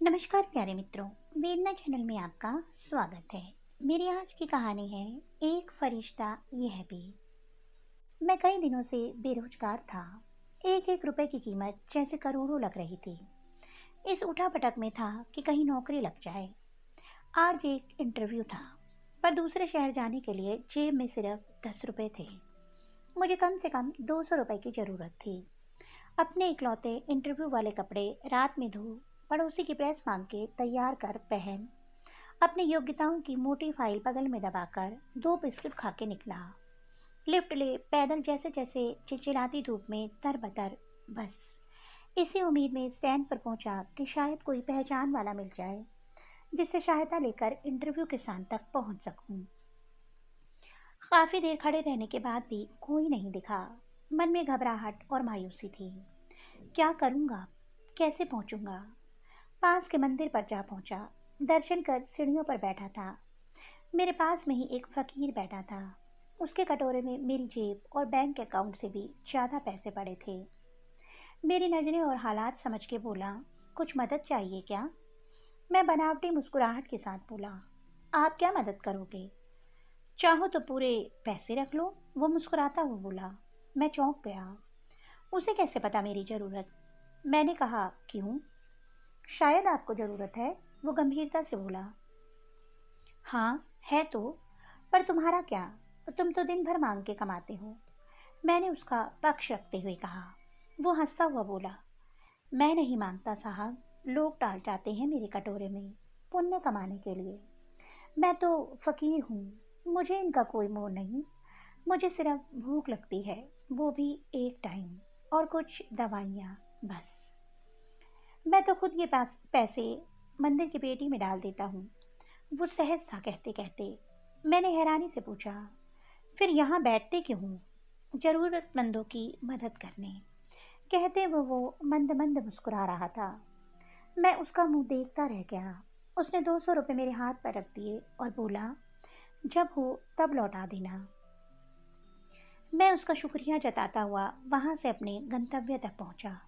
नमस्कार प्यारे मित्रों, वेदना चैनल में आपका स्वागत है। मेरी आज की कहानी है एक फरिश्ता यह भी। मैं कई दिनों से बेरोजगार था। एक एक रुपए की कीमत जैसे करोड़ों लग रही थी। इस उठापटक में था कि कहीं नौकरी लग जाए। आज एक इंटरव्यू था, पर दूसरे शहर जाने के लिए जेब में सिर्फ 10 रुपए थे। मुझे कम से कम 200 रुपए की ज़रूरत थी। अपने इकलौते इंटरव्यू वाले कपड़े रात में धो, पड़ोसी की प्रेस मांग के तैयार कर पहन, अपनी योग्यताओं की मोटी फाइल बगल में दबाकर 2 बिस्किट खा के निकला। लिफ्ट ले पैदल जैसे जैसे चिलचिलाती धूप में तरबतर, बस इसी उम्मीद में स्टैंड पर पहुंचा कि शायद कोई पहचान वाला मिल जाए जिससे सहायता लेकर इंटरव्यू के स्थान तक पहुंच सकूं। काफी देर खड़े रहने के बाद भी कोई नहीं दिखा। मन में घबराहट और मायूसी थी। क्या करूंगा, कैसे पहुंचूंगा? पास के मंदिर पर जा पहुंचा। दर्शन कर सीढ़ियों पर बैठा था। मेरे पास में ही एक फकीर बैठा था। उसके कटोरे में मेरी जेब और बैंक अकाउंट से भी ज़्यादा पैसे पड़े थे। मेरी नज़रें और हालात समझ के बोला, कुछ मदद चाहिए क्या? मैं बनावटी मुस्कुराहट के साथ बोला, आप क्या मदद करोगे? चाहो तो पूरे पैसे रख लो, वो मुस्कुराता हुआ बोला। मैं चौंक गया। उसे कैसे पता मेरी ज़रूरत? मैंने कहा, क्यों? शायद आपको ज़रूरत है, वो गंभीरता से बोला। हाँ, है तो, पर तुम्हारा क्या? तुम तो दिन भर मांग के कमाते हो। मैंने उसका पक्ष रखते हुए कहा। वो हंसता हुआ बोला, मैं नहीं मांगता साहब, लोग डाल जाते हैं मेरे कटोरे में पुण्य कमाने के लिए। मैं तो फकीर हूँ, मुझे इनका कोई मोह नहीं। मुझे सिर्फ भूख लगती है, वो भी एक टाइम, और कुछ दवाइयाँ, बस। मैं तो खुद ये पैसे मंदिर की पेटी में डाल देता हूँ। वो सहज था कहते कहते। मैंने हैरानी से पूछा, फिर यहाँ बैठते क्यों हूँ? ज़रूरतमंदों की मदद करने, कहते वो मंद मंद मुस्कुरा रहा था। मैं उसका मुंह देखता रह गया। उसने 200 रुपये मेरे हाथ पर रख दिए और बोला, जब हो तब लौटा देना। मैं उसका शुक्रिया जताता हुआ वहाँ से अपने गंतव्य तक पहुँचा।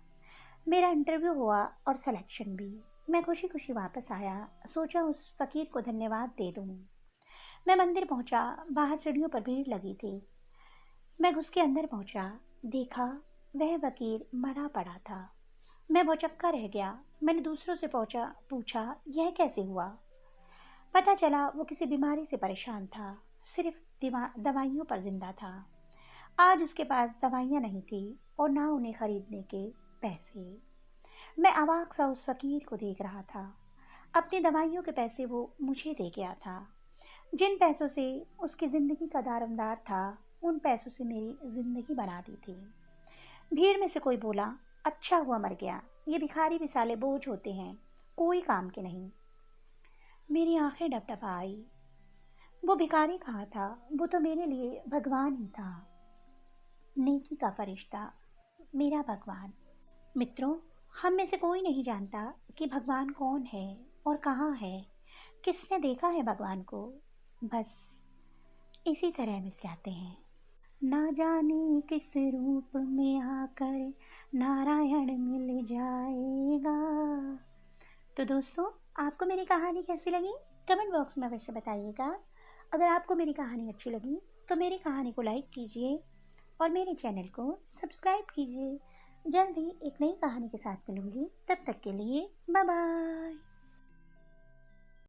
मेरा इंटरव्यू हुआ और सिलेक्शन भी। मैं खुशी खुशी वापस आया। सोचा उस फकीर को धन्यवाद दे दूँ। मैं मंदिर पहुंचा। बाहर सीढ़ियों पर भीड़ लगी थी। मैं घुस के अंदर पहुंचा। देखा, वह फकीर मरा पड़ा था। मैं भौचक्का रह गया। मैंने दूसरों से पूछा, यह कैसे हुआ? पता चला वो किसी बीमारी से परेशान था, सिर्फ दवाइयों पर जिंदा था। आज उसके पास दवाइयाँ नहीं थी और ना उन्हें खरीदने के पैसे। मैं अवाक सा उस फकीर को देख रहा था। अपनी दवाइयों के पैसे वो मुझे दे गया था। जिन पैसों से उसकी ज़िंदगी का दारोमदार था, उन पैसों से मेरी ज़िंदगी बना दी थी। भीड़ में से कोई बोला, अच्छा हुआ मर गया, ये भिखारी भी साले बोझ होते हैं, कोई काम के नहीं। मेरी आंखें डबडबा आई। वो भिखारी कहाँ था? वो तो मेरे लिए भगवान ही था, नेकी का फरिश्ता, मेरा भगवान। मित्रों, हम में से कोई नहीं जानता कि भगवान कौन है और कहाँ है। किसने देखा है भगवान को? बस इसी तरह मिल जाते हैं। ना जाने किस रूप में आकर नारायण मिल जाएगा। तो दोस्तों, आपको मेरी कहानी कैसी लगी? कमेंट बॉक्स में अवश्य बताइएगा। अगर आपको मेरी कहानी अच्छी लगी तो मेरी कहानी को लाइक कीजिए और मेरे चैनल को सब्सक्राइब कीजिए। जल्द ही एक नई कहानी के साथ मिलूंगी। तब तक के लिए बाय बाय।